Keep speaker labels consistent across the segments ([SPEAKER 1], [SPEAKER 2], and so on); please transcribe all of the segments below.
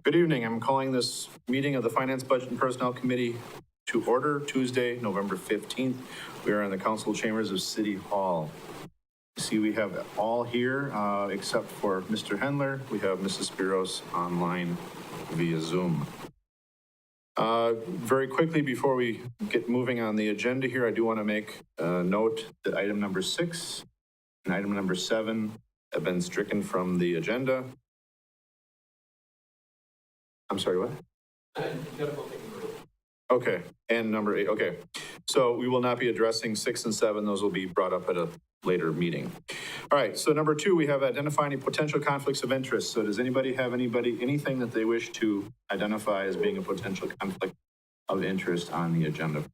[SPEAKER 1] Good evening. I'm calling this meeting of the Finance, Budget, and Personnel Committee to order Tuesday, November 15th. We are in the council chambers of City Hall. See, we have all here except for Mr. Hendler. We have Mrs. Spiros online via Zoom. Very quickly, before we get moving on the agenda here, I do want to make a note that item number 6 and item number 7 have been stricken from the agenda. I'm sorry, what? Okay, and number 8, okay. So we will not be addressing 6 and 7. Those will be brought up at a later meeting. All right, so number 2, we have identifying potential conflicts of interest. So does anybody have anything that they wish to identify as being a potential conflict of interest on the agenda?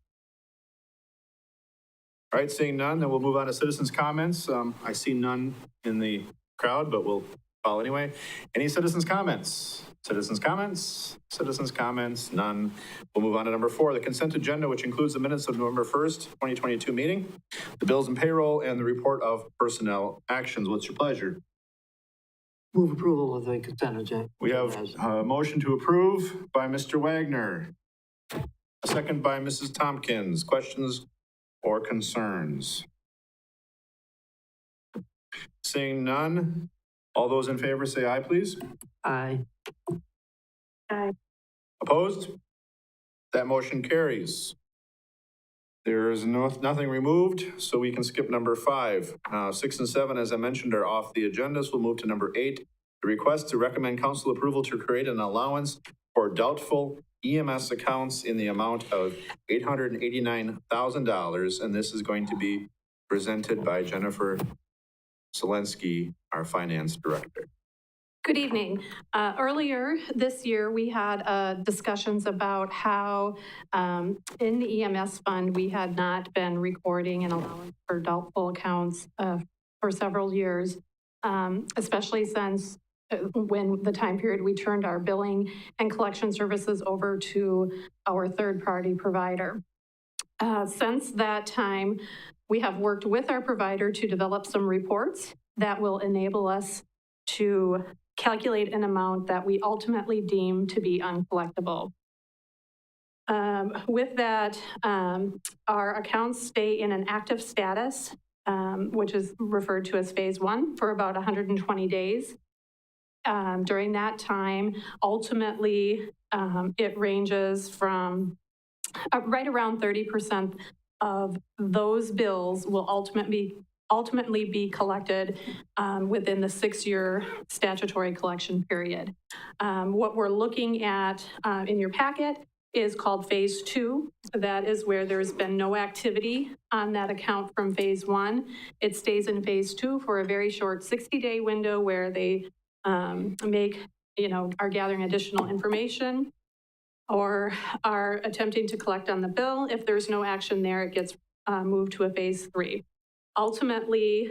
[SPEAKER 1] All right, seeing none, then we'll move on to citizens' comments. I see none in the crowd, but we'll follow anyway. Any citizens' comments? Citizens' comments? Citizens' comments? None. We'll move on to number 4, the consent agenda, which includes the minutes of November 1st, 2022 meeting, the bills and payroll, and the report of personnel actions. What's your pleasure?
[SPEAKER 2] Move approval of the consent agenda.
[SPEAKER 1] We have a motion to approve by Mr. Wagner, a second by Mrs. Tompkins. Questions or concerns? Seeing none, all those in favor say aye, please.
[SPEAKER 2] Aye.
[SPEAKER 3] Aye.
[SPEAKER 1] Opposed? That motion carries. There is nothing removed, so we can skip number 5. 6 and 7, as I mentioned, are off the agenda, so we'll move to number 8. The request to recommend council approval to create an allowance for doubtful EMS accounts in the amount of $889,000, and this is going to be presented by Jennifer Selensky, our finance director.
[SPEAKER 3] Good evening. Earlier this year, we had discussions about how in the EMS fund, we had not been recording an allowance for doubtful accounts for several years, especially since when the time period we turned our billing and collection services over to our third-party provider. Since that time, we have worked with our provider to develop some reports that will enable us to calculate an amount that we ultimately deem to be uncollectible. With that, our accounts stay in an active status, which is referred to as phase 1, for about 120 days. During that time, ultimately, it ranges from right around 30% of those bills will ultimately be collected within the 6-year statutory collection period. What we're looking at in your packet is called phase 2. That is where there's been no activity on that account from phase 1. It stays in phase 2 for a very short 60-day window where they are gathering additional information or are attempting to collect on the bill. If there's no action there, it gets moved to a phase 3. Ultimately,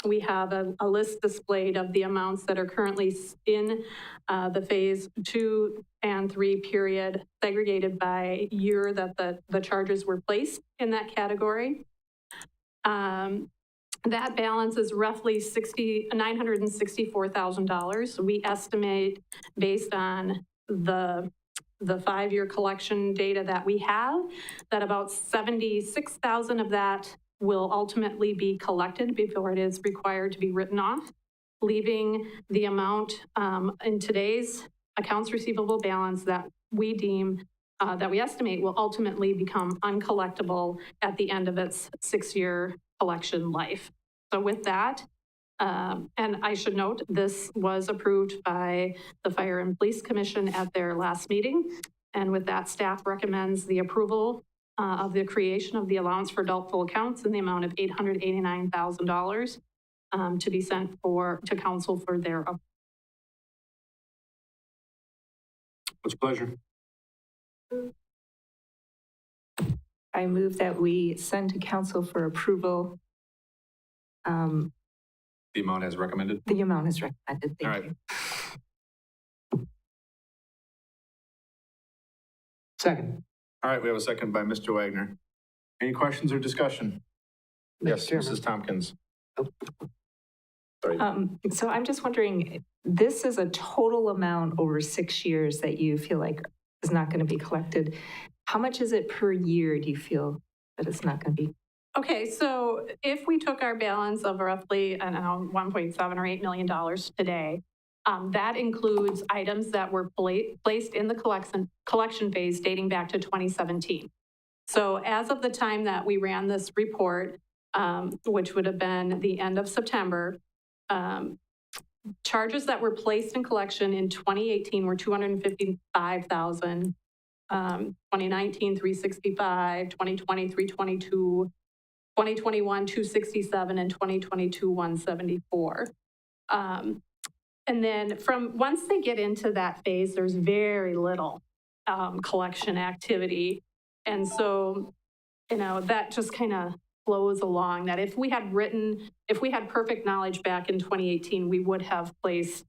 [SPEAKER 3] we have a list displayed of the amounts that are currently in the phase 2 and 3 period, segregated by year that the charges were placed in that category. That balance is roughly $964,000. We estimate, based on the 5-year collection data that we have, that about 76,000 of that will ultimately be collected before it is required to be written off, leaving the amount in today's accounts receivable balance that we deem, that we estimate will ultimately become uncollectible at the end of its 6-year collection life. So with that, and I should note, this was approved by the Fire and Police Commission at their last meeting. And with that, staff recommends the approval of the creation of the allowance for doubtful accounts in the amount of $889,000 to be sent to council for their approval.
[SPEAKER 1] What's your pleasure?
[SPEAKER 4] I move that we send to council for approval.
[SPEAKER 1] The amount as recommended?
[SPEAKER 4] The amount is recommended. Thank you.
[SPEAKER 2] Second.
[SPEAKER 1] All right, we have a second by Mr. Wagner. Any questions or discussion? Yes,
[SPEAKER 2] Chairman.
[SPEAKER 1] Mrs. Tompkins. Sorry.
[SPEAKER 4] So I'm just wondering, this is a total amount over 6 years that you feel like is not going to be collected. How much is it per year, do you feel that it's not going to be?
[SPEAKER 3] Okay, so if we took our balance of roughly, I don't know, 1.7 or $8 million today, that includes items that were placed in the collection phase dating back to 2017. So as of the time that we ran this report, which would have been the end of September, charges that were placed in collection in 2018 were $255,000, 2019, $365,000, 2020, $322,000, 2021, $267,000, and 2022, $174,000. And then once they get into that phase, there's very little collection activity. And so, that just kind of flows along, that if we had perfect knowledge back in 2018, we would have placed,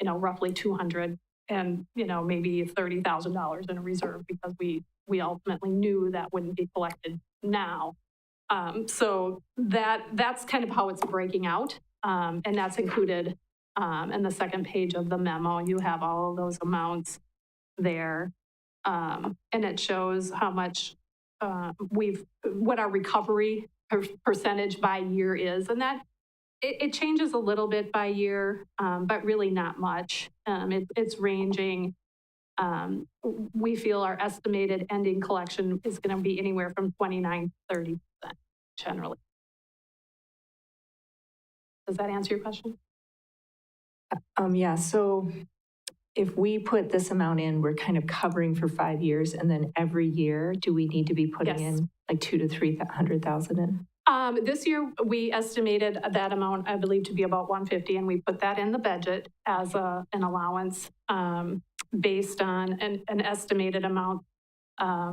[SPEAKER 3] roughly 200 and, maybe $30,000 in a reserve because we ultimately knew that wouldn't be collected now. So that's kind of how it's breaking out. And that's included in the second page of the memo. You have all of those amounts there. And it shows how much what our recovery percentage by year is. And that it changes a little bit by year, but really not much. It's ranging. We feel our estimated ending collection is going to be anywhere from 29 to 30% generally. Does that answer your question?
[SPEAKER 4] Yeah, so if we put this amount in, we're kind of covering for 5 years, and then every year, do we need to be putting
[SPEAKER 3] Yes.
[SPEAKER 4] in like 200,000 to 300,000 in?
[SPEAKER 3] This year, we estimated that amount, I believe, to be about 150, and we put that in the budget as an allowance based on an estimated amount.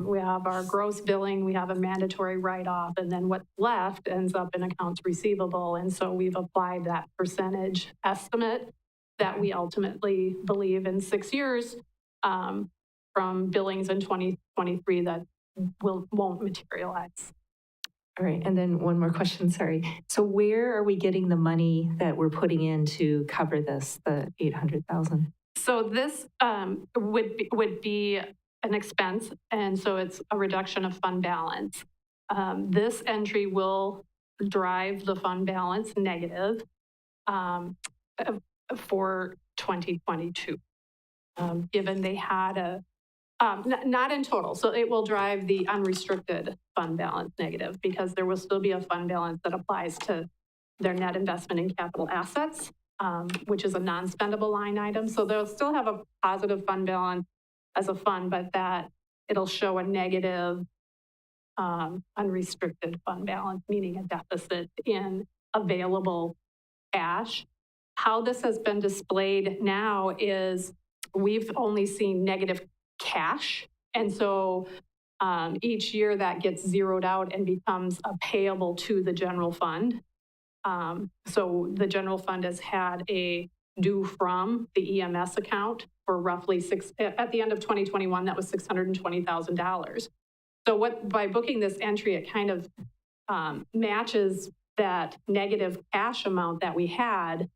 [SPEAKER 3] We have our gross billing, we have a mandatory write-off, and then what's left ends up in accounts receivable. And so we've applied that percentage estimate that we ultimately believe in 6 years from billings in 2023 that won't materialize.
[SPEAKER 4] All right, and then one more question, sorry. So where are we getting the money that we're putting in to cover this, the 800,000?
[SPEAKER 3] So this would be an expense, and so it's a reduction of fund balance. This entry will drive the fund balance negative for 2022, given they had not in total. So it will drive the unrestricted fund balance negative because there will still be a fund balance that applies to their net investment in capital assets, which is a non-spendable line item. So they'll still have a positive fund balance as a fund, but that it'll show a negative unrestricted fund balance, meaning a deficit in available cash. How this has been displayed now is we've only seen negative cash. And so each year that gets zeroed out and becomes a payable to the general fund. So the general fund has had a due from the EMS account for roughly at the end of 2021, that was $620,000. So by booking this entry, it kind of matches that negative cash amount that we had,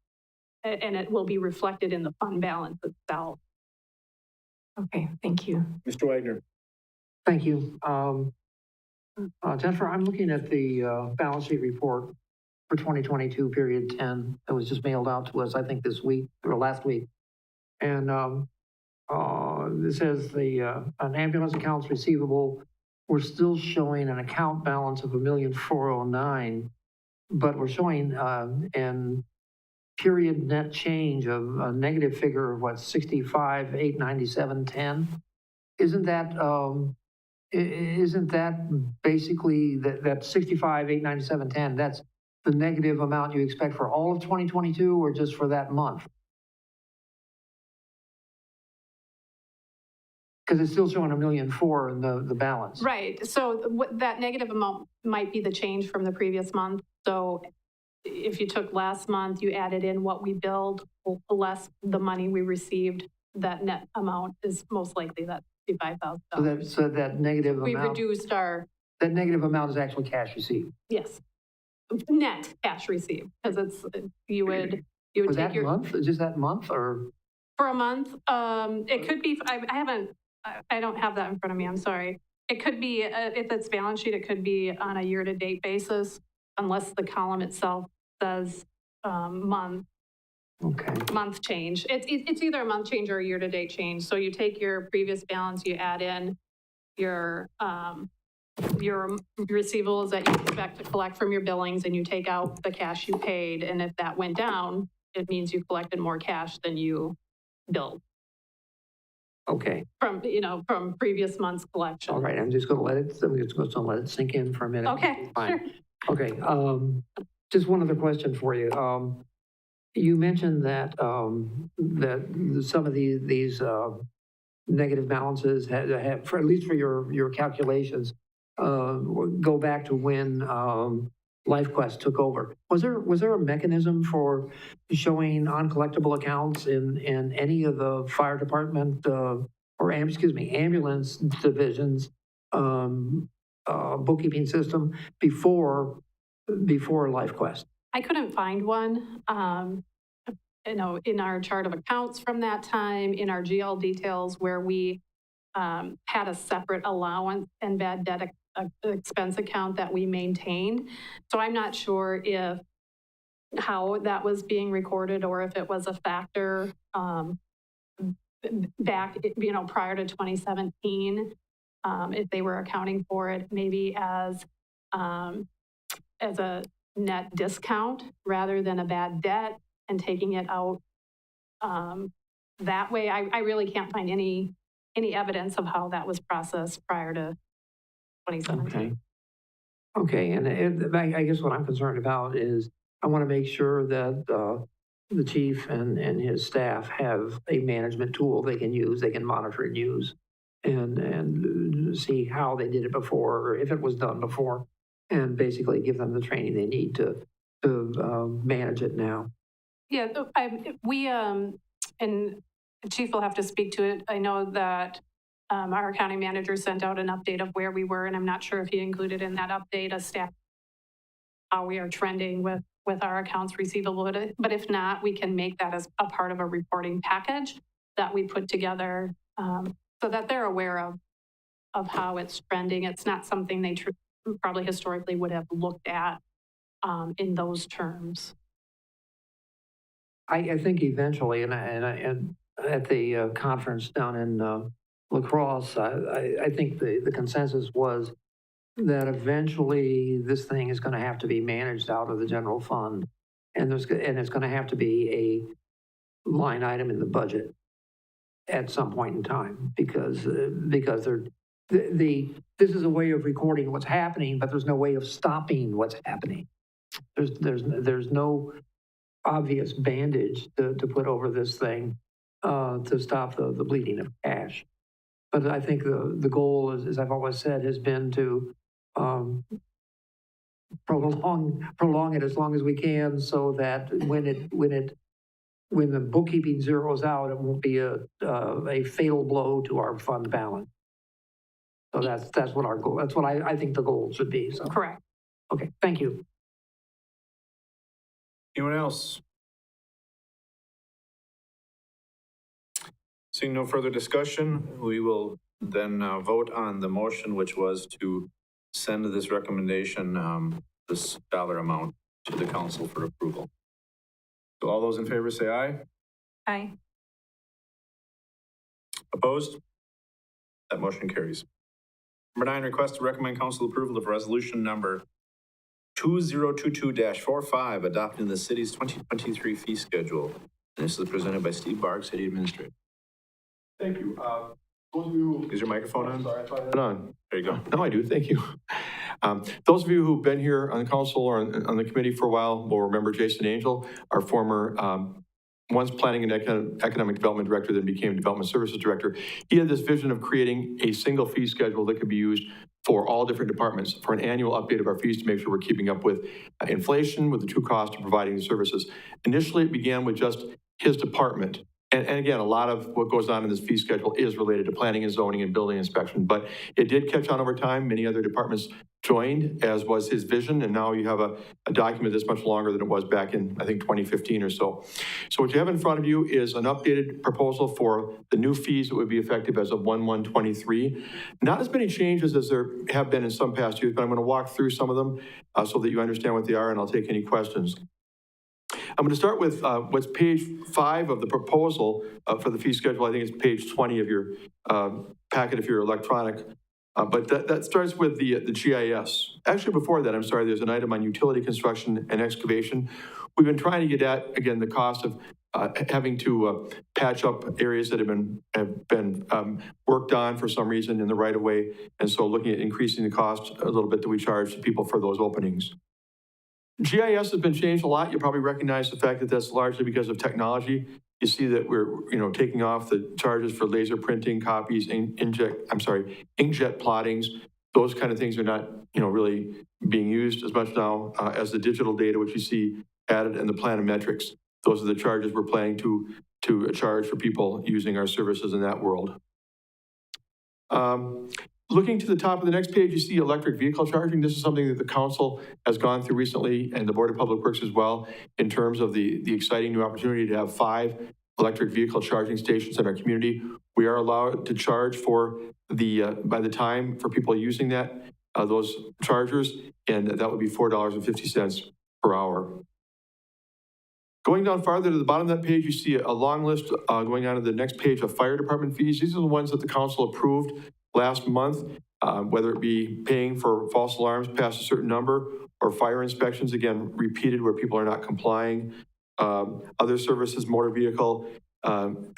[SPEAKER 3] and it will be reflected in the fund balance itself.
[SPEAKER 4] Okay, thank you.
[SPEAKER 1] Mr. Wagner.
[SPEAKER 2] Thank you. Jennifer, I'm looking at the balance sheet report for 2022, period 10, that was just mailed out to us, I think this week or last week. And it says an ambulance accounts receivable, we're still showing an account balance of $1,409,000, but we're showing in period net change of a negative figure of 65,897.10. Isn't that basically that 65,897.10? That's the negative amount you expect for all of 2022 or just for that month? Because it's still showing $1.4 million in the balance.
[SPEAKER 3] Right. So that negative amount might be the change from the previous month. So if you took last month, you added in what we billed less the money we received, that net amount is most likely that $55,000.
[SPEAKER 2] So that negative
[SPEAKER 3] We
[SPEAKER 2] amount.
[SPEAKER 3] reduced our.
[SPEAKER 2] That negative amount is actually cash received.
[SPEAKER 3] Yes. net cash received, because you would
[SPEAKER 2] Was
[SPEAKER 3] take
[SPEAKER 2] that
[SPEAKER 3] your,
[SPEAKER 2] month, just that month, or?
[SPEAKER 3] for a month, it could be, I don't have that in front of me, I'm sorry. It could be, if it's balance sheet, it could be on a year-to-date basis, unless the column itself says, month change. It's either a month change or a year-to-date change. So you take your previous balance, you add in your receivables that you expect to collect from your billings, and you take out the cash you paid. And if that went down, it means you collected more cash than you billed
[SPEAKER 2] Okay,
[SPEAKER 3] from previous month's collection.
[SPEAKER 2] all right, I'm just gonna let it sink in for a minute.
[SPEAKER 3] Okay,
[SPEAKER 2] Fine.
[SPEAKER 3] sure.
[SPEAKER 2] Okay, just one other question for you. You mentioned that, that some of these negative balances had, for at least for your calculations, go back to when LifeQuest took over. Was there a mechanism for showing uncollectible accounts in any of the fire department ambulance divisions bookkeeping system before LifeQuest?
[SPEAKER 3] I couldn't find one. In our chart of accounts from that time, in our GL details where we had a separate allowance and bad debt expense account that we maintained. So I'm not sure how that was being recorded, or if it was a factor back, prior to 2017, if they were accounting for it maybe as a net discount rather than a bad debt, and taking it out that way. I really can't find any evidence of how that was processed prior to 2017.
[SPEAKER 2] Okay, and I guess what I'm concerned about is I want to make sure that the chief and his staff have a management tool they can use, they can monitor and use, and see how they did it before, or if it was done before, and basically give them the training they need to manage it now.
[SPEAKER 3] Yeah, we, and the chief will have to speak to it. I know that our accounting manager sent out an update of where we were, and I'm not sure if he included in that update a staff, how we are trending with our accounts receivable. But if not, we can make that as a part of a reporting package that we put together so that they're aware of how it's trending. It's not something they probably historically would have looked at in those terms.
[SPEAKER 2] I think eventually, and at the conference down in La Crosse, I think the consensus was that eventually this thing is going to have to be managed out of the general fund, and it's going to have to be a line item in the budget at some point in time, because this is a way of recording what's happening, but there's no way of stopping what's happening. There's no obvious bandage to put over this thing to stop the bleeding of cash. But I think the goal, as I've always said, has been to prolong it as long as we can, so that when the bookkeeping zeroes out, it won't be a fatal blow to our fund balance. So that's what our goal. That's what I think the goal should be. So
[SPEAKER 3] Correct.
[SPEAKER 2] Okay, thank you.
[SPEAKER 1] Anyone else? Seeing no further discussion, we will then vote on the motion, which was to send this recommendation, this dollar amount, to the council for approval. So all those in favor say aye.
[SPEAKER 4] Aye.
[SPEAKER 1] Opposed? That motion carries. Number 9, request to recommend council approval of resolution number 2022-45, adopting the city's 2023 fee schedule. And this is presented by Steve Barg, City Administrator.
[SPEAKER 5] Thank you. Those of you.
[SPEAKER 1] Is your microphone on?
[SPEAKER 5] Sorry, I thought I had
[SPEAKER 6] Put on.
[SPEAKER 1] There you go.
[SPEAKER 6] No, I do. Thank you. Those of you who've been here on the council or on the committee for a while will remember Jason Angel, our former once planning and economic development director, then became development services director. He had this vision of creating a single fee schedule that could be used for all different departments for an annual update of our fees to make sure we're keeping up with inflation, with the true cost of providing the services. Initially, it began with just his department. And again, a lot of what goes on in this fee schedule is related to planning and zoning and building inspection, but it did catch on over time. Many other departments joined, as was his vision, and now you have a document that's much longer than it was back in, I think, 2015 or so. So what you have in front of you is an updated proposal for the new fees that would be effective as of 1/1/23. Not as many changes as there have been in some past years, but I'm going to walk through some of them so that you understand what they are, and I'll take any questions. I'm going to start with what's page 5 of the proposal for the fee schedule. I think it's page 20 of your packet if you're electronic. But that starts with the GIS. Actually, before that, I'm sorry, there's an item on utility construction and excavation. We've been trying to get at, again, the cost of having to patch up areas that have been worked on for some reason in the right of way. And so looking at increasing the cost a little bit that we charge to people for those openings. GIS has been changed a lot. You'll probably recognize the fact that that's largely because of technology. You see that we're, taking off the charges for laser printing, copies, inkjet plottings. Those kind of things are not, really being used as much now as the digital data, which you see added in the planometrics. Those are the charges we're planning to charge for people using our services in that world. Looking to the top of the next page, you see electric vehicle charging. This is something that the council has gone through recently, and the Board of Public Works as well, in terms of the exciting new opportunity to have 5 electric vehicle charging stations in our community. We are allowed to charge for by the time for people using those chargers, and that would be $4.50 per hour. Going down farther to the bottom of that page, you see a long list going on to the next page of fire department fees. These are the ones that the council approved last month, whether it be paying for false alarms past a certain number or fire inspections, again, repeated where people are not complying. Other services, motor vehicle,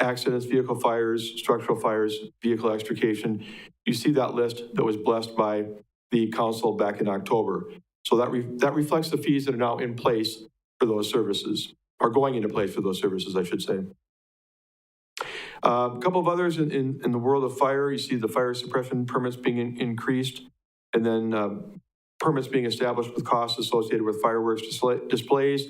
[SPEAKER 6] accidents, vehicle fires, structural fires, vehicle extrication. You see that list that was blessed by the council back in October. So that reflects the fees that are now in place for those services, or going into place for those services, I should say. A couple of others in the world of fire, you see the fire suppression permits being increased, and then permits being established with costs associated with fireworks displays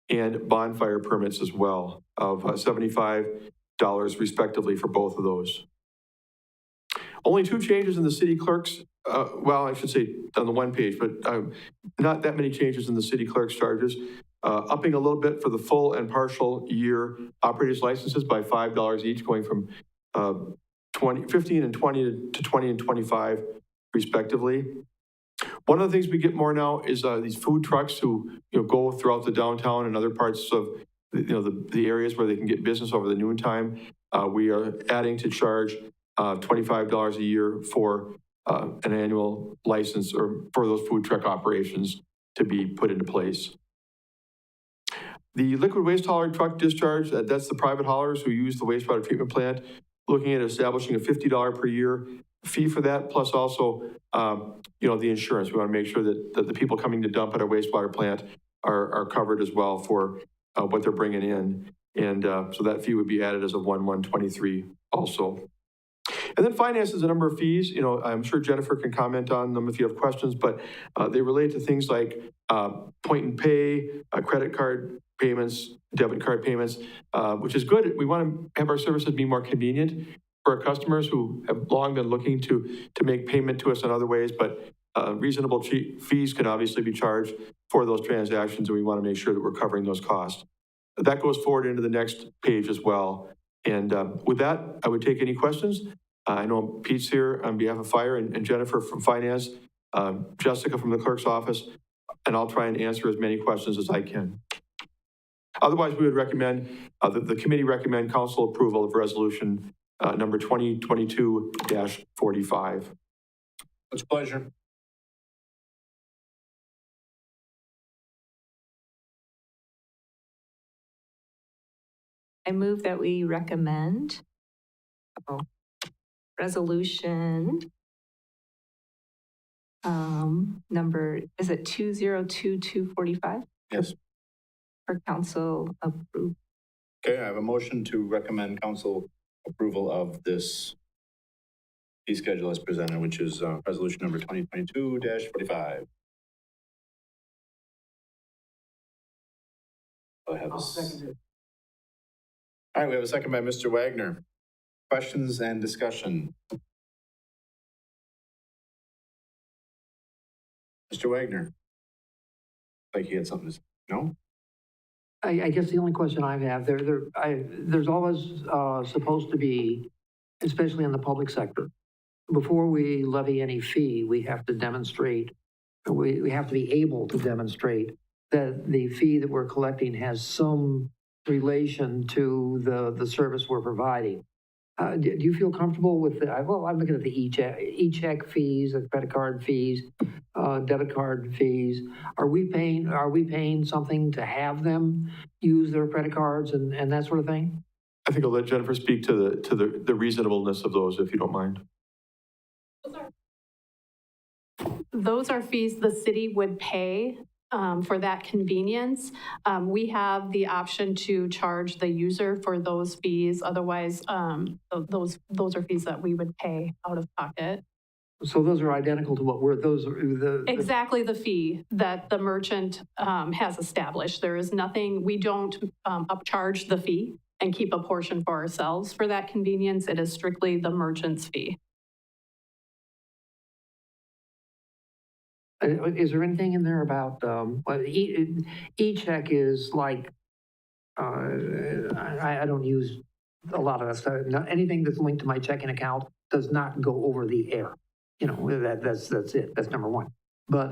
[SPEAKER 6] and bonfire permits as well, of $75 respectively for both of those. Only 2 changes in the city clerk's, well, I should say on the one page, but not that many changes in the city clerk's charges. Upping a little bit for the full and partial year operators licenses by $5 each, going from 15 and 20 to 20 and 25 respectively. One of the things we get more now is these food trucks who go throughout the downtown and other parts of the areas where they can get business over the noontime. We are adding to charge $25 a year for an annual license or for those food truck operations to be put into place. The liquid waste hauler truck discharge, that's the private haulers who use the wastewater treatment plant, looking at establishing a $50 per year fee for that, plus also, the insurance. We want to make sure that the people coming to dump at our wastewater plant are covered as well for what they're bringing in. And so that fee would be added as of 1/1/23 also. And then finance is a number of fees. I'm sure Jennifer can comment on them if you have questions, but they relate to things like point and pay, credit card payments, debit card payments, which is good. We want to have our services be more convenient for our customers who have long been looking to make payment to us in other ways, but reasonable fees can obviously be charged for those transactions, and we want to make sure that we're covering those costs. That goes forward into the next page as well. And with that, I would take any questions. I know Pete's here on behalf of Fire and Jennifer from Finance, Jessica from the clerk's office, and I'll try and answer as many questions as I can. Otherwise, we would recommend, the committee recommend council approval of resolution number 2022-45.
[SPEAKER 1] It's a pleasure.
[SPEAKER 4] I move that we recommend resolution number, is it 2022-45?
[SPEAKER 1] Yes.
[SPEAKER 4] For council approval.
[SPEAKER 1] Okay, I have a motion to recommend council approval of this fee schedule as presented, which is resolution number 2022-45.
[SPEAKER 2] I'll second it.
[SPEAKER 1] All right, we have a second by Mr. Wagner. Questions and discussion? Mr. Wagner? Like he had something to say. No?
[SPEAKER 2] I guess the only question I have, there's always supposed to be, especially in the public sector, before we levy any fee, we have to demonstrate, we have to be able to demonstrate that the fee that we're collecting has some relation to the service we're providing. Do you feel comfortable with the, well, I'm looking at the e-check fees, the credit card fees, debit card fees. Are we paying something to have them use their credit cards and that sort of thing?
[SPEAKER 6] I think I'll let Jennifer speak to the reasonableness of those, if you don't mind.
[SPEAKER 3] Those are fees the city would pay for that convenience. We have the option to charge the user for those fees. Otherwise, those are fees that we would pay out of pocket.
[SPEAKER 2] So those are identical to what those are
[SPEAKER 3] Exactly the fee that the merchant has established. There is nothing, we don't upcharge the fee and keep a portion for ourselves for that convenience. It is strictly the merchant's fee.
[SPEAKER 2] Is there anything in there about, e-check is like, I don't use a lot of that stuff. Anything that's linked to my checking account does not go over the air. You know, that's it. That's number one. But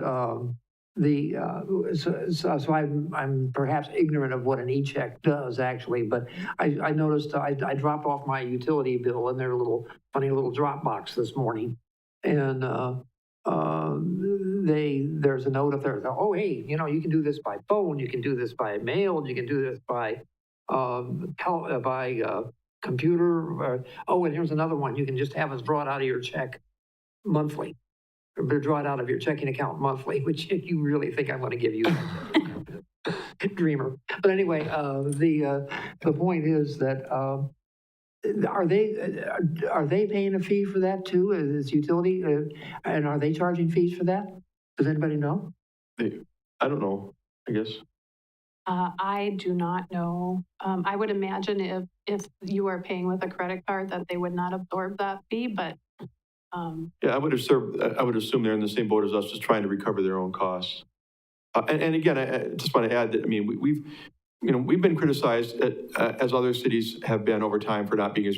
[SPEAKER 2] so I'm perhaps ignorant of what an e-check does actually, but I noticed I dropped off my utility bill in their funny little drop box this morning. And there's a note up there, oh, hey, you know, you can do this by phone, you can do this by mail, you can do this by computer. Oh, and here's another one. You can just have us draw it out of your check monthly, or draw it out of your checking account monthly, which you really think I'm going to give you. Dreamer. But anyway, the point is that are they paying a fee for that too, as utility? And are they charging fees for that? Does anybody know?
[SPEAKER 6] I don't know, I guess.
[SPEAKER 3] I do not know. I would imagine if you are paying with a credit card that they would not absorb that fee, but.
[SPEAKER 6] Yeah, I would assume they're in the same boat as us, just trying to recover their own costs. And again, I just want to add that, I mean, we've been criticized as other cities have been over time for not being as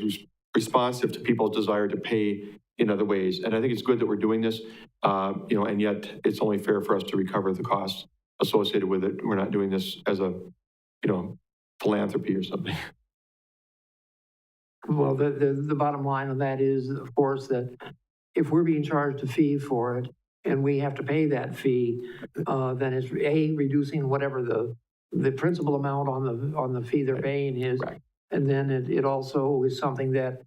[SPEAKER 6] responsive to people's desire to pay in other ways. And I think it's good that we're doing this, and yet it's only fair for us to recover the costs associated with it. We're not doing this as a, philanthropy or something.
[SPEAKER 2] Well, the bottom line on that is, of course, that if we're being charged a fee for it and we have to pay that fee, then it's reducing whatever the principal amount on the fee they're paying is.
[SPEAKER 6] Right. And
[SPEAKER 2] then it also is something that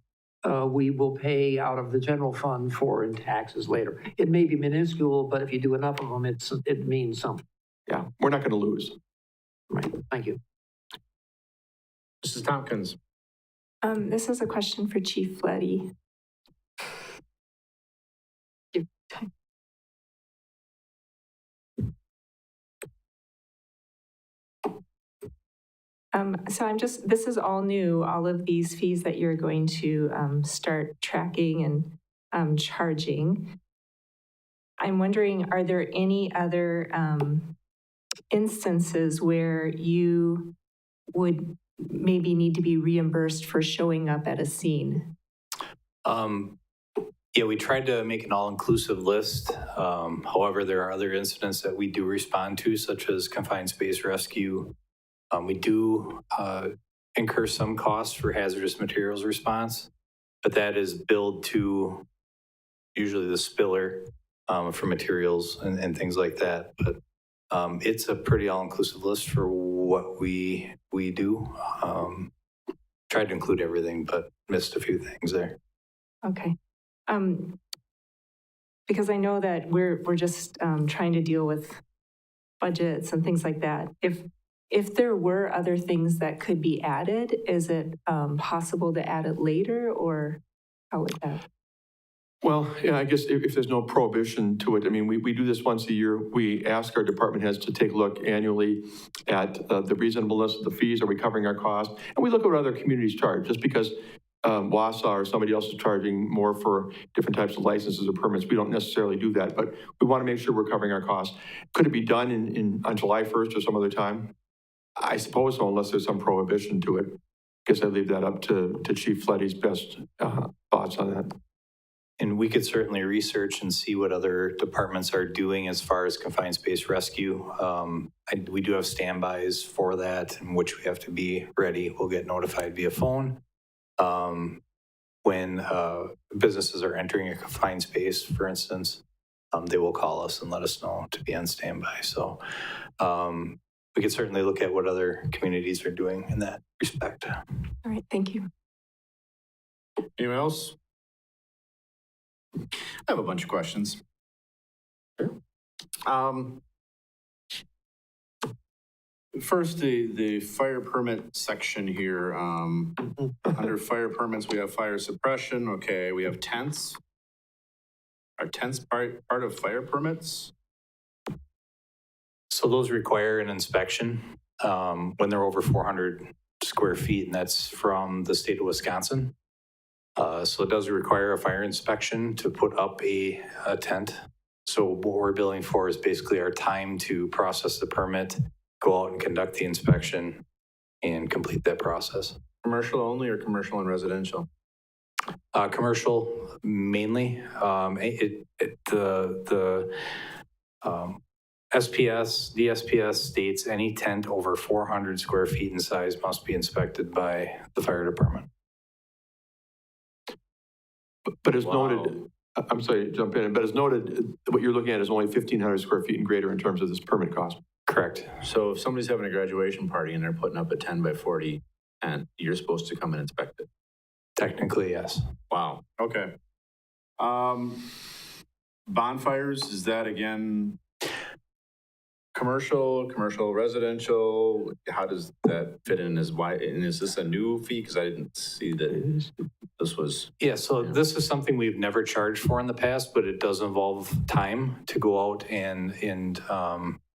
[SPEAKER 2] we will pay out of the general fund for in taxes later. It may be minuscule, but if you do enough of them, it means something.
[SPEAKER 6] Yeah, we're not going to lose.
[SPEAKER 2] Right, thank you.
[SPEAKER 1] Mrs. Tompkins?
[SPEAKER 4] This is a question for Chief Fletty. So this is all new, all of these fees that you're going to start tracking and charging. I'm wondering, are there any other instances where you would maybe need to be reimbursed for showing up at a scene?
[SPEAKER 7] Yeah, we tried to make an all-inclusive list. However, there are other incidents that we do respond to, such as confined space rescue. We do incur some costs for hazardous materials response, but that is billed to usually the spiller for materials and things like that. But it's a pretty all-inclusive list for what we do. Tried to include everything, but missed a few things there.
[SPEAKER 4] Okay. Because I know that we're just trying to deal with budgets and things like that. If there were other things that could be added, is it possible to add it later, or how would that?
[SPEAKER 6] Well, yeah, I guess if there's no prohibition to it, I mean, we do this once a year. We ask our department heads to take a look annually at the reasonableness of the fees. Are we covering our costs? And we look at what other communities charge, just because Wausau or somebody else is charging more for different types of licenses or permits. We don't necessarily do that, but we want to make sure we're covering our costs. Could it be done on July 1st or some other time? I suppose so, unless there's some prohibition to it. Guess I leave that up to Chief Fletty's best thoughts on that.
[SPEAKER 7] And we could certainly research and see what other departments are doing as far as confined space rescue. We do have standbys for that, in which we have to be ready. We'll get notified via phone. When businesses are entering a confined space, for instance, they will call us and let us know to be on standby. So we could certainly look at what other communities are doing in that respect.
[SPEAKER 4] All right, thank you.
[SPEAKER 1] Anyone else? I have a bunch of questions. First, the fire permit section here. Under fire permits, we have fire suppression. Okay, we have tents. Are tents part of fire permits?
[SPEAKER 7] So those require an inspection when they're over 400 square feet, and that's from the state of Wisconsin. So it does require a fire inspection to put up a tent. So what we're billing for is basically our time to process the permit, go out and conduct the inspection, and complete that process.
[SPEAKER 1] Commercial only or commercial and residential?
[SPEAKER 7] Commercial mainly. The SPS states any tent over 400 square feet in size must be inspected by the fire department.
[SPEAKER 6] But as
[SPEAKER 1] Wow.
[SPEAKER 6] noted, I'm sorry to jump in, but as noted, what you're looking at is only 1,500 square feet and greater in terms of this permit cost.
[SPEAKER 7] Correct.
[SPEAKER 1] So if somebody's having a graduation party and they're putting up a 10 by 40 tent, you're supposed to come and inspect it.
[SPEAKER 7] Technically, yes.
[SPEAKER 1] Wow. Okay. Bonfires, is that again commercial, residential? How does that fit in? And is this a new fee? Because I didn't see that this was.
[SPEAKER 7] Yeah, so this is something we've never charged for in the past, but it does involve time to go out and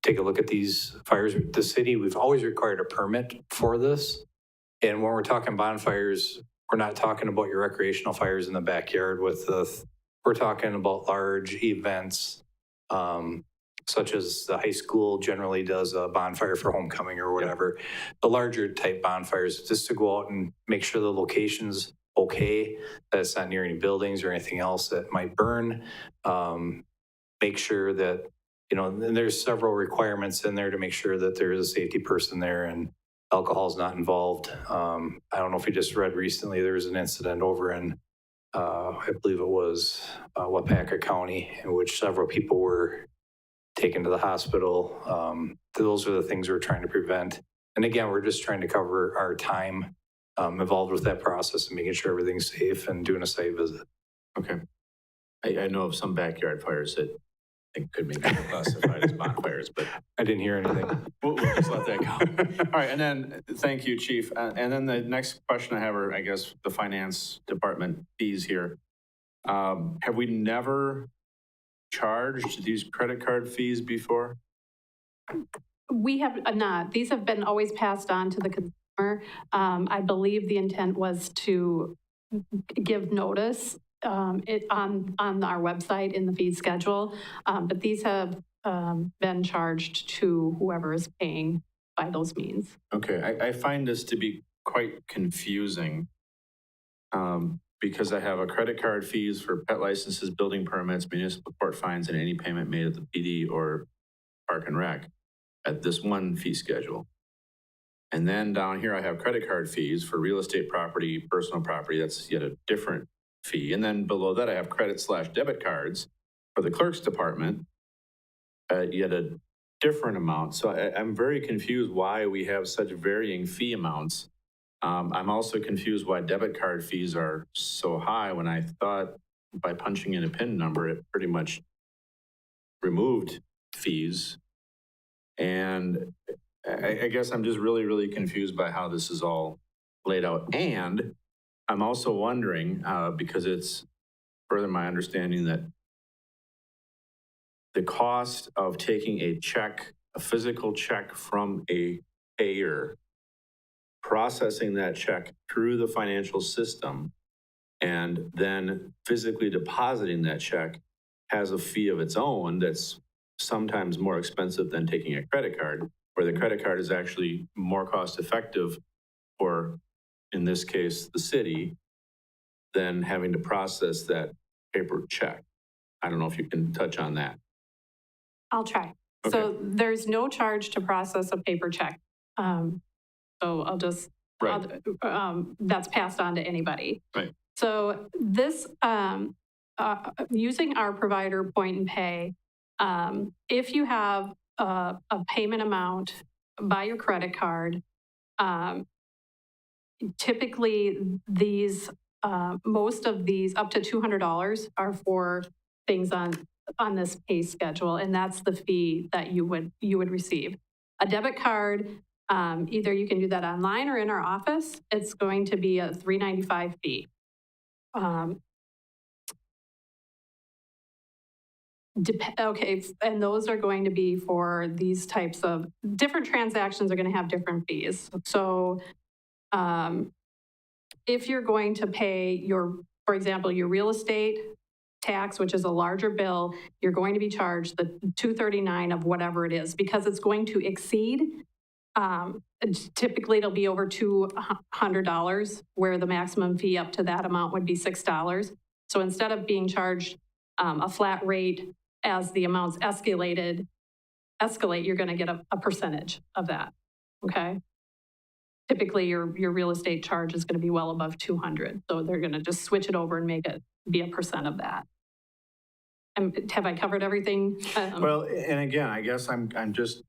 [SPEAKER 7] take a look at these fires. The city, we've always required a permit for this. And when we're talking bonfires, we're not talking about your recreational fires in the backyard we're talking about large events, such as the high school generally does a bonfire for homecoming or whatever. The larger type bonfires, just to go out and make sure the location's okay, that it's not near any buildings or anything else that might burn. Make sure that, and there's several requirements in there to make sure that there is a safety person there and alcohol is not involved. I don't know if you just read recently, there was an incident over in, I believe it was Wapaka County, in which several people were taken to the hospital. Those are the things we're trying to prevent. And again, we're just trying to cover our time involved with that process and making sure everything's safe and doing a site visit.
[SPEAKER 1] Okay. I know of some backyard fires that I think could maybe be classified as bonfires, but
[SPEAKER 7] I didn't hear anything.
[SPEAKER 1] we'll just let that go. All right, and then, thank you, Chief. And then the next question I have are, I guess, the finance department fees here. Have we never charged these credit card fees before?
[SPEAKER 3] We have not. These have been always passed on to the consumer. I believe the intent was to give notice on our website in the fee schedule, but these have been charged to whoever is paying by those means.
[SPEAKER 1] Okay, I find this to be quite confusing because I have a credit card fees for pet licenses, building permits, municipal court fines, and any payment made at the PD or Park and Rec at this one fee schedule. And then down here, I have credit card fees for real estate property, personal property. That's yet a different fee. And then below that, I have credit/debit cards for the clerk's department, yet a different amount. So I'm very confused why we have such varying fee amounts. I'm also confused why debit card fees are so high when I thought by punching in a PIN number, it pretty much removed fees. And I guess I'm just really, really confused by how this is all laid out. And I'm also wondering, because it's further my understanding that the cost of taking a check, a physical check from a payer, processing that check through the financial system and then physically depositing that check has a fee of its own that's sometimes more expensive than taking a credit card, where the credit card is actually more cost effective for, in this case, the city, than having to process that paper check. I don't know if you can touch on that.
[SPEAKER 3] I'll try. So there's no charge to process a paper check. So I'll just,
[SPEAKER 1] Right.
[SPEAKER 3] that's passed on to anybody.
[SPEAKER 1] Right.
[SPEAKER 3] So this, using our provider point and pay, if you have a payment amount by your credit card, typically these, most of these up to $200 are for things on this pay schedule, and that's the fee that you would receive. A debit card, either you can do that online or in our office. It's going to be a $3.95 fee. Okay, and those are going to be for these types of different transactions are going to have different fees. So if you're going to pay your, for example, your real estate tax, which is a larger bill, you're going to be charged the $239 of whatever it is, because it's going to exceed. Typically, it'll be over $200, where the maximum fee up to that amount would be $6. So instead of being charged a flat rate as the amounts escalate, you're going to get a percentage of that. Okay. Typically, your real estate charge is going to be well above 200, so they're going to just switch it over and make it be a percent of that. Have I covered everything?
[SPEAKER 1] Well, and again, I guess I'm just,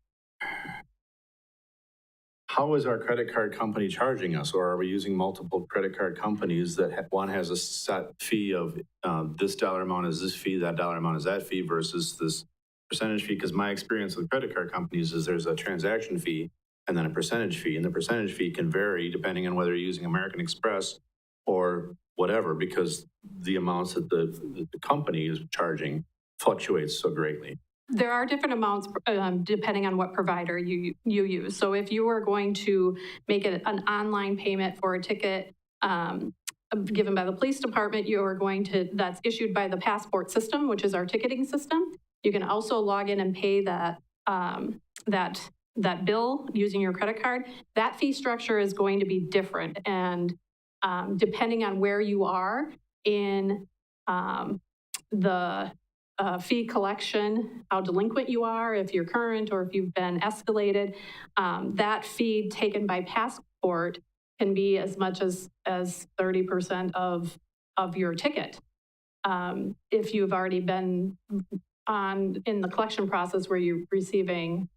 [SPEAKER 1] how is our credit card company charging us? Or are we using multiple credit card companies that one has a set fee of this dollar amount is this fee, that dollar amount is that fee versus this percentage fee? Because my experience with credit card companies is there's a transaction fee and then a percentage fee. And the percentage fee can vary depending on whether you're using American Express or whatever, because the amounts that the company is charging fluctuates so greatly.
[SPEAKER 3] There are different amounts depending on what provider you use. So if you are going to make it an online payment for a ticket given by the police department, you are going to, that's issued by the Passport system, which is our ticketing system. You can also log in and pay that bill using your credit card. That fee structure is going to be different, and depending on where you are in the fee collection, how delinquent you are, if you're current or if you've been escalated, that fee taken by Passport can be as much as 30% of your ticket. If you've already been in the collection process where you're receiving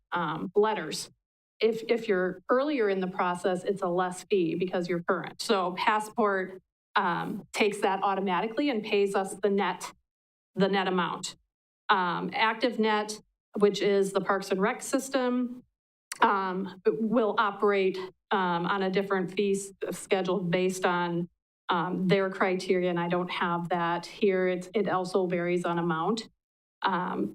[SPEAKER 3] letters. If you're earlier in the process, it's a less fee because you're current. So Passport takes that automatically and pays us the net amount. ActiveNet, which is the Parks and Rec system, will operate on a different fee schedule based on their criteria, and I don't have that here. It also varies on amount.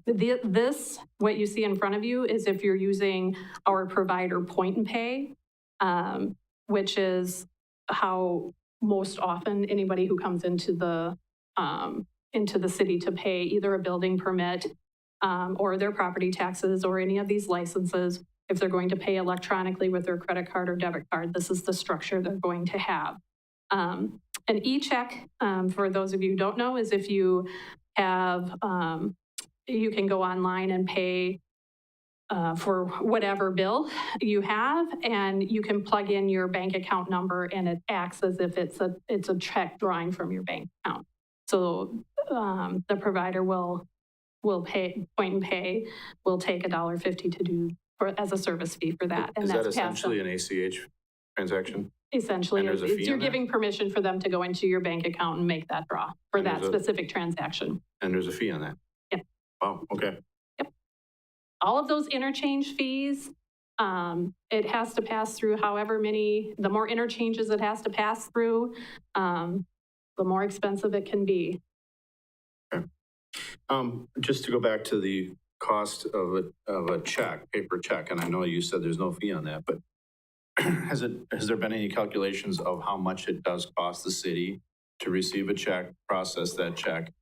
[SPEAKER 3] This, what you see in front of you, is if you're using our provider point and pay, which is how most often anybody who comes into the city to pay either a building permit or their property taxes or any of these licenses, if they're going to pay electronically with their credit card or debit card, this is the structure they're going to have. An e-check, for those of you who don't know, is if you have, you can go online and pay for whatever bill you have, and you can plug in your bank account number and it acts as if it's a check drawing from your bank account. So the provider will pay, point and pay, will take $1.50 to do as a service fee for that. And
[SPEAKER 1] is
[SPEAKER 3] that's
[SPEAKER 1] that essentially an ACH transaction?
[SPEAKER 3] Essentially, you're
[SPEAKER 1] on
[SPEAKER 3] giving permission for them to go into your bank account and make that draw for
[SPEAKER 1] And
[SPEAKER 3] that specific transaction.
[SPEAKER 1] And there's a fee on that?
[SPEAKER 3] Yeah.
[SPEAKER 1] Wow, okay.
[SPEAKER 3] Yep. All of those interchange fees, it has to pass through however many, the more interchanges it has to pass through, the more expensive it can be.
[SPEAKER 1] Okay. Just to go back to the cost of a check, paper check, and I know you said there's no fee on that, but has there been any calculations of how much it does cost the city to receive a check, process that check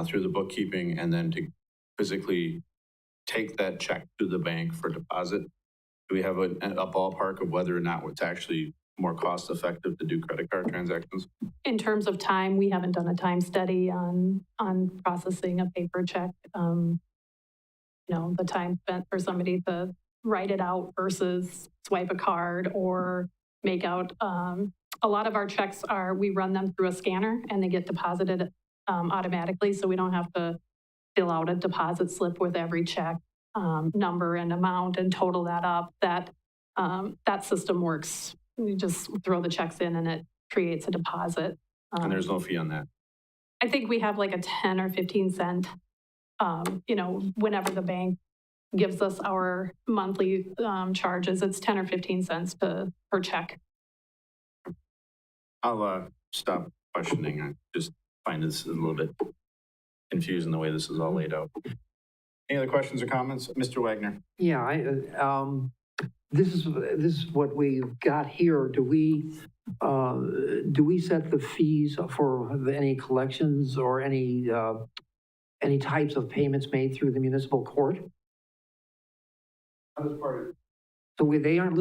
[SPEAKER 1] through the bookkeeping, and then to physically take that check to the bank for deposit? Do we have a ballpark of whether or not it's actually more cost effective to do credit card transactions?
[SPEAKER 3] In terms of time, we haven't done a time study on processing a paper check. The time spent for somebody to write it out versus swipe a card or make out. A lot of our checks we run them through a scanner and they get deposited automatically. So we don't have to fill out a deposit slip with every check number and amount and total that up. That system works. You just throw the checks in and it creates a deposit.
[SPEAKER 1] And there's no fee on that.
[SPEAKER 3] I think we have like a 10 or 15 cent, whenever the bank gives us our monthly charges, it's 10 or 15 cents per check.
[SPEAKER 1] I'll stop questioning. I just find this a little bit confusing the way this is all laid out. Any other questions or comments? Mr. Wagner?
[SPEAKER 2] Yeah, this is what we've got here. Do we set the fees for any collections or any types of payments made through the municipal court?
[SPEAKER 5] That is part of
[SPEAKER 2] So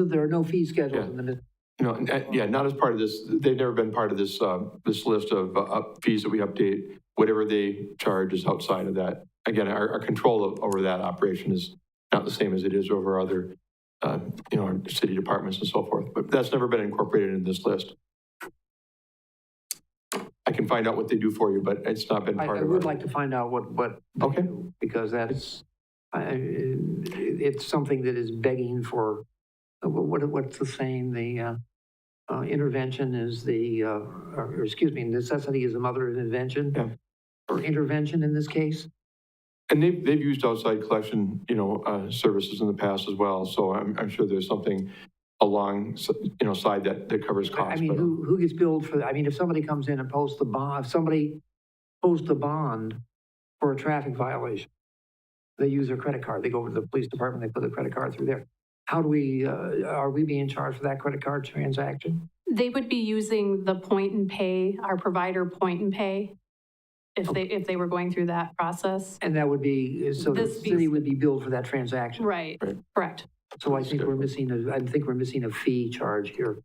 [SPEAKER 2] there are no fee schedules in the.
[SPEAKER 6] Not as part of this. They've never been part of this this list of fees that we update. Whatever they charge is outside of that. Again, our control over that operation is not the same as it is over other, our city departments and so forth. But that's never been incorporated in this list. I can find out what they do for you, but it's not been part of it.
[SPEAKER 2] I would like to find out what.
[SPEAKER 6] Okay.
[SPEAKER 2] Because that's, it's something that is begging for, what's the saying? The intervention is necessity is the mother of invention.
[SPEAKER 6] Yeah.
[SPEAKER 2] Or intervention in this case.
[SPEAKER 6] And they've used outside collection, services in the past as well. So I'm sure there's something along, side that covers costs.
[SPEAKER 2] I mean, who gets billed for that? I mean, if somebody comes in and posts the bond, if somebody posts a bond for a traffic violation, they use their credit card. They go over to the police department, they put the credit card through there. How do we, are we being charged for that credit card transaction?
[SPEAKER 3] They would be using the point and pay, our provider point and pay, if they were going through that process.
[SPEAKER 2] And that would be, so the city would be billed for that transaction?
[SPEAKER 3] Right. Correct.
[SPEAKER 2] So I think we're missing a fee charge here.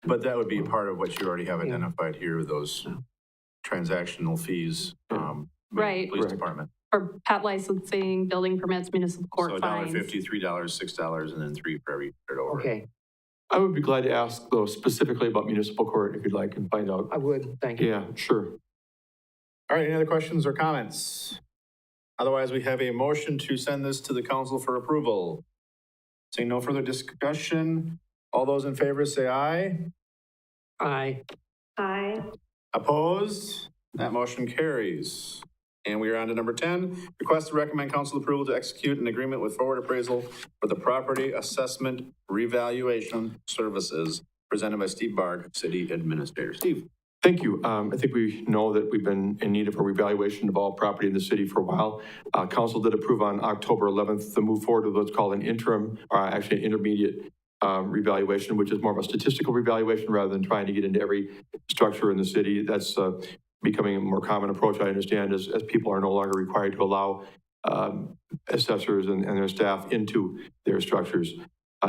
[SPEAKER 1] But that would be part of what you already have identified here, those transactional fees.
[SPEAKER 3] Right.
[SPEAKER 1] Police department.
[SPEAKER 3] For pet licensing, building permits, municipal court
[SPEAKER 1] So
[SPEAKER 3] fines.
[SPEAKER 1] $1.50, $3, $6, and then $3 for every turn over.
[SPEAKER 2] Okay,
[SPEAKER 6] I would be glad to ask, though, specifically about municipal court if you'd like and find out.
[SPEAKER 2] I would, thank you.
[SPEAKER 6] Yeah, sure.
[SPEAKER 1] All right, any other questions or comments? Otherwise, we have a motion to send this to the council for approval. Seeing no further discussion, all those in favor say aye.
[SPEAKER 2] Aye.
[SPEAKER 3] Aye.
[SPEAKER 1] Opposed? That motion carries. And we are on to number 10, request to recommend council approval to execute an agreement with Forward Appraisal for the property assessment revaluation services presented by Steve Barg, City Administrator. Steve.
[SPEAKER 6] Thank you. I think we know that we've been in need of a revaluation of all property in the city for a while. Council did approve on October 11th to move forward with what's called an interim, or actually an intermediate revaluation, which is more of a statistical revaluation rather than trying to get into every structure in the city. That's becoming a more common approach, I understand, as people are no longer required to allow assessors and their staff into their structures.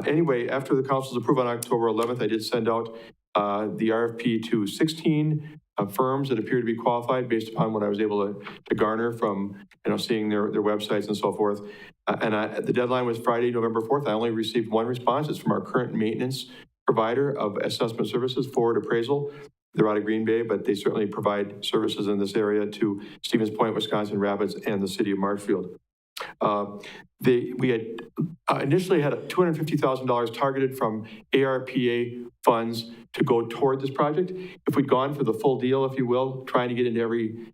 [SPEAKER 6] Anyway, after the council's approval on October 11th, I did send out the RFP to 16 firms that appear to be qualified based upon what I was able to garner from, seeing their websites and so forth. The deadline was Friday, November 4th. I only received one response. It's from our current maintenance provider of assessment services, Forward Appraisal. They're out of Green Bay, but they certainly provide services in this area to Stevens Point, Wisconsin Rapids, and the city of Marshfield. We had initially had $250,000 targeted from ARPA funds to go toward this project. If we'd gone for the full deal, if you will, trying to get into every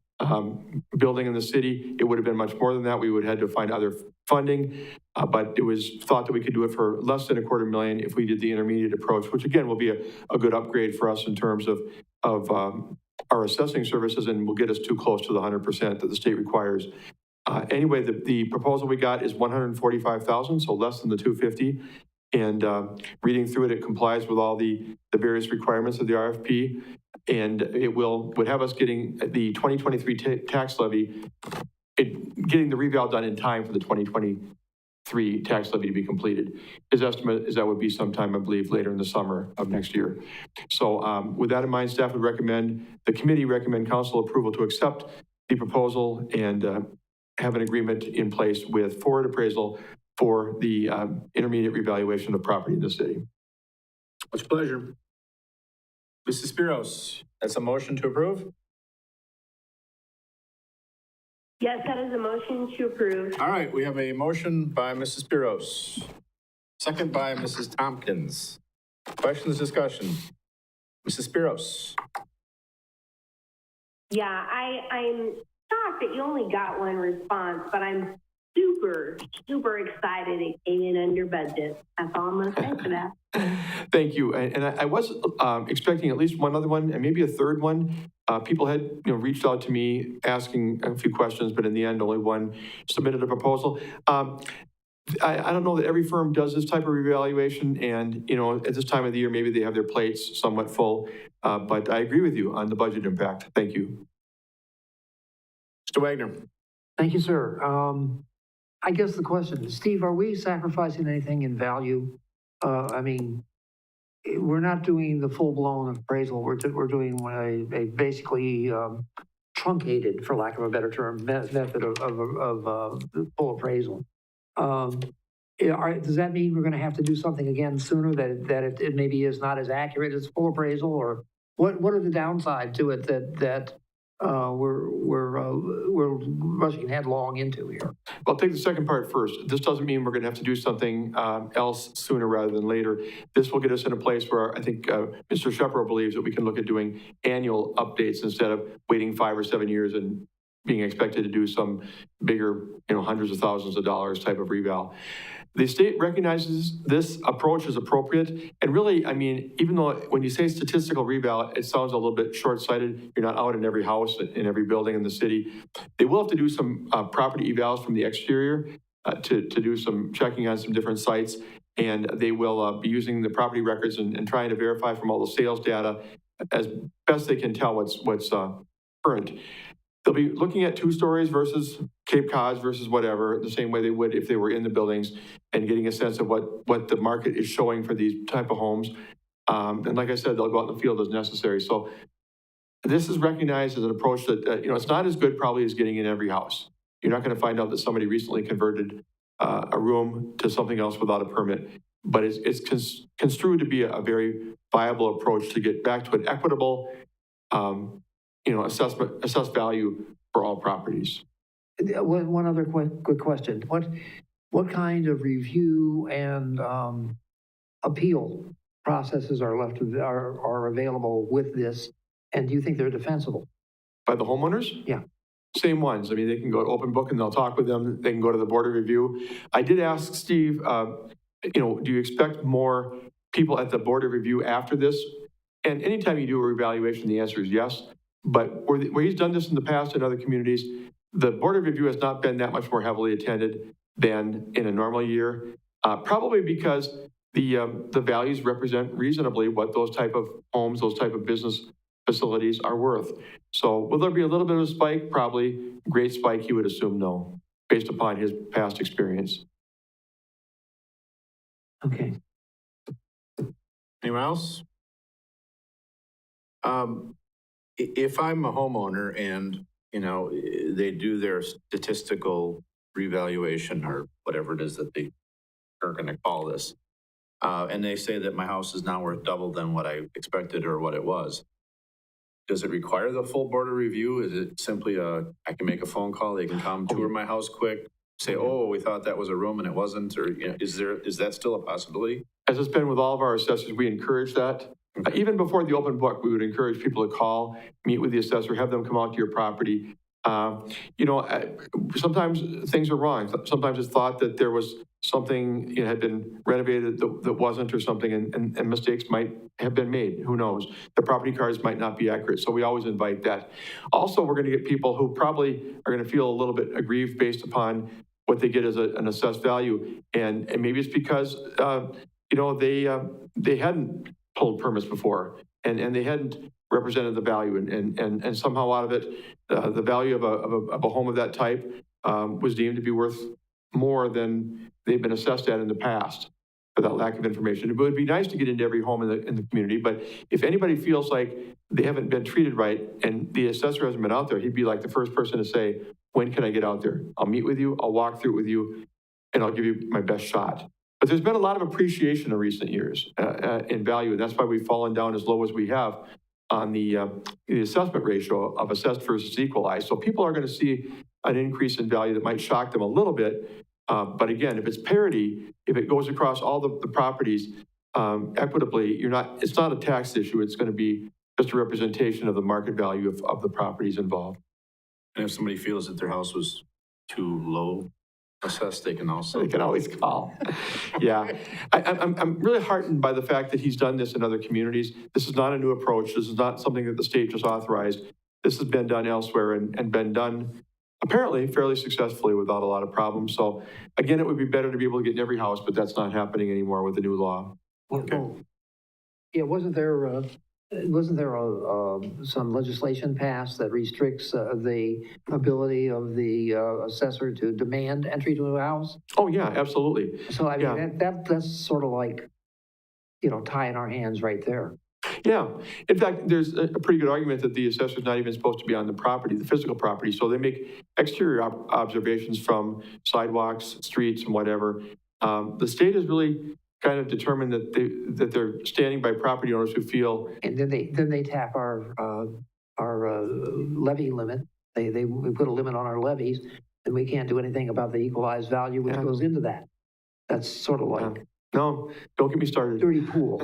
[SPEAKER 6] building in the city, it would have been much more than that. We would have had to find other funding, but it was thought that we could do it for less than $250,000 if we did the intermediate approach, which again will be a good upgrade for us in terms of our assessing services, and will get us too close to the 100% that the state requires. Anyway, the proposal we got is $145,000, so less than the $250,000. And reading through it, it complies with all the various requirements of the RFP. And it would have us getting the 2023 tax levy, getting the reval done in time for the 2023 tax levy to be completed. His estimate is that would be sometime, I believe, later in the summer of next year. So with that in mind, staff would the committee recommend council approval to accept the proposal and have an agreement in place with Forward Appraisal for the intermediate revaluation of property in the city.
[SPEAKER 1] What's your pleasure? Mrs. Spiros, that's a motion to approve?
[SPEAKER 8] Yes, that is a motion to approve.
[SPEAKER 1] All right, we have a motion by Mrs. Spiros, second by Mrs. Tompkins. Questions, discussion? Mrs. Spiros.
[SPEAKER 8] Yeah, I'm shocked that you only got one response, but I'm super excited it came in under budget. That's all I'm going to say for that.
[SPEAKER 6] Thank you. And I was expecting at least one other one and maybe a third one. People had reached out to me asking a few questions, but in the end, only one submitted a proposal. I don't know that every firm does this type of revaluation, and at this time of the year, maybe they have their plates somewhat full. But I agree with you on the budget impact. Thank you.
[SPEAKER 1] Mr. Wagner.
[SPEAKER 2] Thank you, sir. I guess the question, Steve, are we sacrificing anything in value? I mean, we're not doing the full-blown appraisal. We're doing a basically truncated, for lack of a better term, method of full appraisal. Does that mean we're going to have to do something again sooner that it maybe is not as accurate as full appraisal, or what are the downside to it that we're rushing headlong into here?
[SPEAKER 6] I'll take the second part first. This doesn't mean we're going to have to do something else sooner rather than later. This will get us in a place where I think Mr. Shepro believes that we can look at doing annual updates instead of waiting 5 or 7 years and being expected to do some bigger, hundreds of thousands of dollars type of reval. The state recognizes this approach is appropriate. And really, I mean, even though when you say statistical reval, it sounds a little bit short-sighted. You're not out in every house, in every building in the city. They will have to do some property evals from the exterior to do some checking on some different sites. And they will be using the property records and trying to verify from all the sales data as best they can tell what's current. They'll be looking at 2 stories versus Cape Cods versus whatever, the same way they would if they were in the buildings, and getting a sense of what the market is showing for these type of homes. And like I said, they'll go out in the field as necessary. So this is recognized as an approach that, it's not as good probably as getting in every house. You're not going to find out that somebody recently converted a room to something else without a permit. But it's construed to be a very viable approach to get back to an equitable assess value for all properties.
[SPEAKER 2] One other quick question. What kind of review and appeal processes are available with this? And do you think they're defensible?
[SPEAKER 6] By the homeowners?
[SPEAKER 2] Yeah.
[SPEAKER 6] Same ones. I mean, they can go to open book and they'll talk with them. They can go to the board of review. I did ask Steve, do you expect more people at the board of review after this? And anytime you do a revaluation, the answer is yes. But where he's done this in the past in other communities, the board of review has not been that much more heavily attended than in a normal year, probably because the values represent reasonably what those type of homes, those type of business facilities are worth. So will there be a little bit of a spike? Probably. Great spike, he would assume no, based upon his past experience.
[SPEAKER 2] Okay.
[SPEAKER 1] Anyone else? If I'm a homeowner and, they do their statistical revaluation or whatever it is that they are going to call this, and they say that my house is now worth double than what I expected or what it was, does it require the full board of review? Is it simply I can make a phone call, they can come tour my house quick, say, oh, we thought that was a room and it wasn't, or is that still a possibility?
[SPEAKER 6] As it's been with all of our assessors, we encourage that. Even before the open book, we would encourage people to call, meet with the assessor, have them come out to your property. Sometimes things are wrong. Sometimes it's thought that there was something had been renovated that wasn't or something, and mistakes might have been made. Who knows? The property cards might not be accurate. So we always invite that. Also, we're going to get people who probably are going to feel a little bit aggrieved based upon what they get as an assessed value. And maybe it's because, they hadn't pulled permits before. and they hadn't represented the value, and somehow out of it, the value of a home of that type was deemed to be worth more than they've been assessed at in the past for that lack of information. It would be nice to get into every home in the community, but if anybody feels like they haven't been treated right and the assessor hasn't been out there, he'd be like the first person to say, when can I get out there? I'll meet with you, I'll walk through it with you, and I'll give you my best shot. But there's been a lot of appreciation in recent years in value, and that's why we've fallen down as low as we have on the assessment ratio of assessed versus equalized. So people are going to see an increase in value that might shock them a little bit. But again, if it's parity, if it goes across all the properties equitably, it's not a tax issue. It's going to be just a representation of the market value of the properties involved.
[SPEAKER 1] And if somebody feels that their house was too low assessed, they can also.
[SPEAKER 6] They can always call. Yeah. I'm really heartened by the fact that he's done this in other communities. This is not a new approach. This is not something that the state just authorized. This has been done elsewhere and been done apparently fairly successfully without a lot of problems. So again, it would be better to be able to get in every house, but that's not happening anymore with the new law.
[SPEAKER 2] Okay. Yeah, wasn't there some legislation passed that restricts the ability of the assessor to demand entry to a house?
[SPEAKER 6] Oh, yeah, absolutely.
[SPEAKER 2] So I mean,
[SPEAKER 6] Yeah.
[SPEAKER 2] that's sort of like, tying our hands right there.
[SPEAKER 6] Yeah. In fact, there's a pretty good argument that the assessor's not even supposed to be on the property, the physical property. So they make exterior observations from sidewalks, streets, and whatever. The state has really kind of determined that they're standing by property owners who feel.
[SPEAKER 2] And then they tap our levy limit. We put a limit on our levies, and we can't do anything about the equalized value which goes into that. That's sort of like.
[SPEAKER 6] No, don't get me started.
[SPEAKER 2] Dirty pool.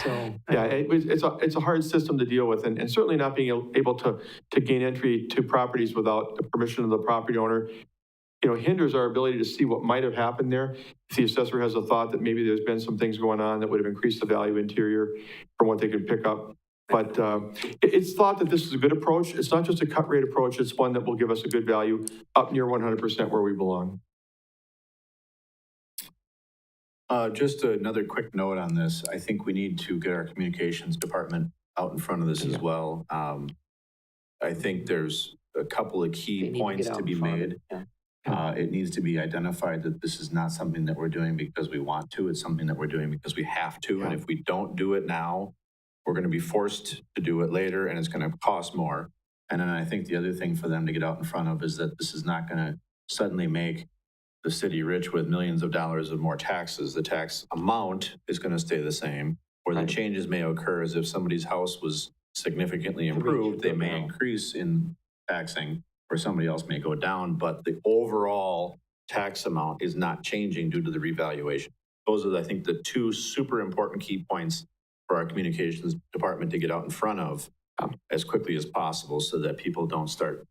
[SPEAKER 2] So
[SPEAKER 6] yeah, it's a hard system to deal with, and certainly not being able to gain entry to properties without the permission of the property owner, hinders our ability to see what might have happened there. If the assessor has a thought that maybe there's been some things going on that would have increased the value interior from what they can pick up. But it's thought that this is a good approach. It's not just a cut rate approach. It's one that will give us a good value up near 100% where we belong.
[SPEAKER 1] Just another quick note on this. I think we need to get our communications department out in front of this as well. I think there's a couple of key points to be made. It needs to be identified that this is not something that we're doing because we want to. It's something that we're doing because we have to. And if we don't do it now, we're going to be forced to do it later, and it's going to cost more. And then I think the other thing for them to get out in front of is that this is not going to suddenly make the city rich with millions of dollars of more taxes. The tax amount is going to stay the same. Where the changes may occur is if somebody's house was significantly improved, they may increase in taxing, or somebody else may go down, but the overall tax amount is not changing due to the revaluation. Those are, I think, the two super important key points for our communications department to get out in front of as quickly as possible so that people don't start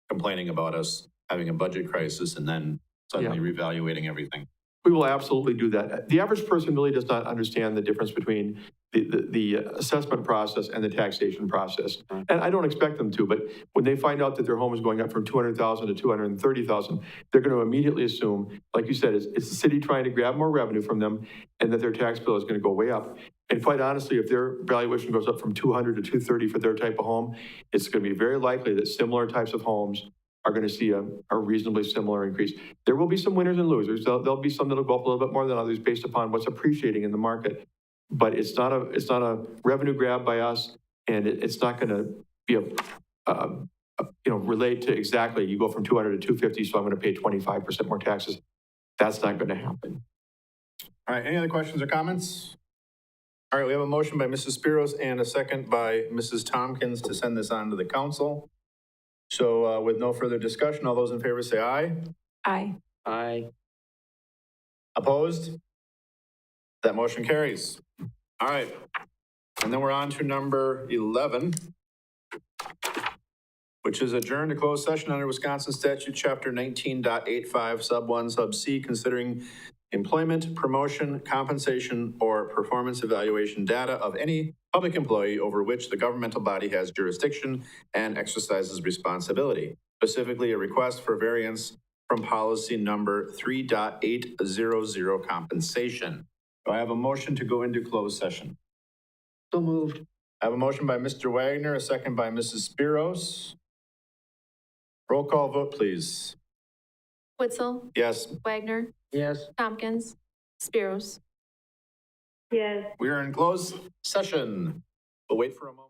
[SPEAKER 1] complaining about us having a budget crisis and then suddenly reevaluating everything.
[SPEAKER 6] We will absolutely do that. The average person really does not understand the difference between the assessment process and the taxation process. And I don't expect them to, but when they find out that their home is going up from $200,000 to $230,000, they're going to immediately assume, like you said, it's the city trying to grab more revenue from them and that their tax bill is going to go way up. And quite honestly, if their valuation goes up from $200,000 to $230,000 for their type of home, it's going to be very likely that similar types of homes are going to see a reasonably similar increase. There will be some winners and losers. There'll be some that'll go up a little bit more than others based upon what's appreciating in the market. But it's not a revenue grab by us, and it's not going to be relate to exactly you go from 200 to 250, so I'm going to pay 25% more taxes. That's not going to happen.
[SPEAKER 1] All right, any other questions or comments? All right, we have a motion by Mrs. Spiros and a second by Mrs. Tompkins to send this on to the council. So with no further discussion, all those in favor say aye.
[SPEAKER 4] Aye.
[SPEAKER 2] Aye.
[SPEAKER 1] Opposed? That motion carries. All right. And then we're on to number 11, which is adjourn to closed session under Wisconsin Statute Chapter 19.85, Sub 1, Sub C, considering employment, promotion, compensation, or performance evaluation data of any public employee over which the governmental body has jurisdiction and exercises responsibility. Specifically, a request for variance from policy number 3.800 compensation. Do I have a motion to go into closed session?
[SPEAKER 2] So moved.
[SPEAKER 1] I have a motion by Mr. Wagner, a second by Mrs. Spiros. Roll call vote, please.
[SPEAKER 9] Witzel,
[SPEAKER 1] Yes,
[SPEAKER 9] Wagner,
[SPEAKER 2] Yes.
[SPEAKER 9] Tompkins, Spiros.
[SPEAKER 8] Yes.
[SPEAKER 1] we are in closed session. We'll wait for a moment.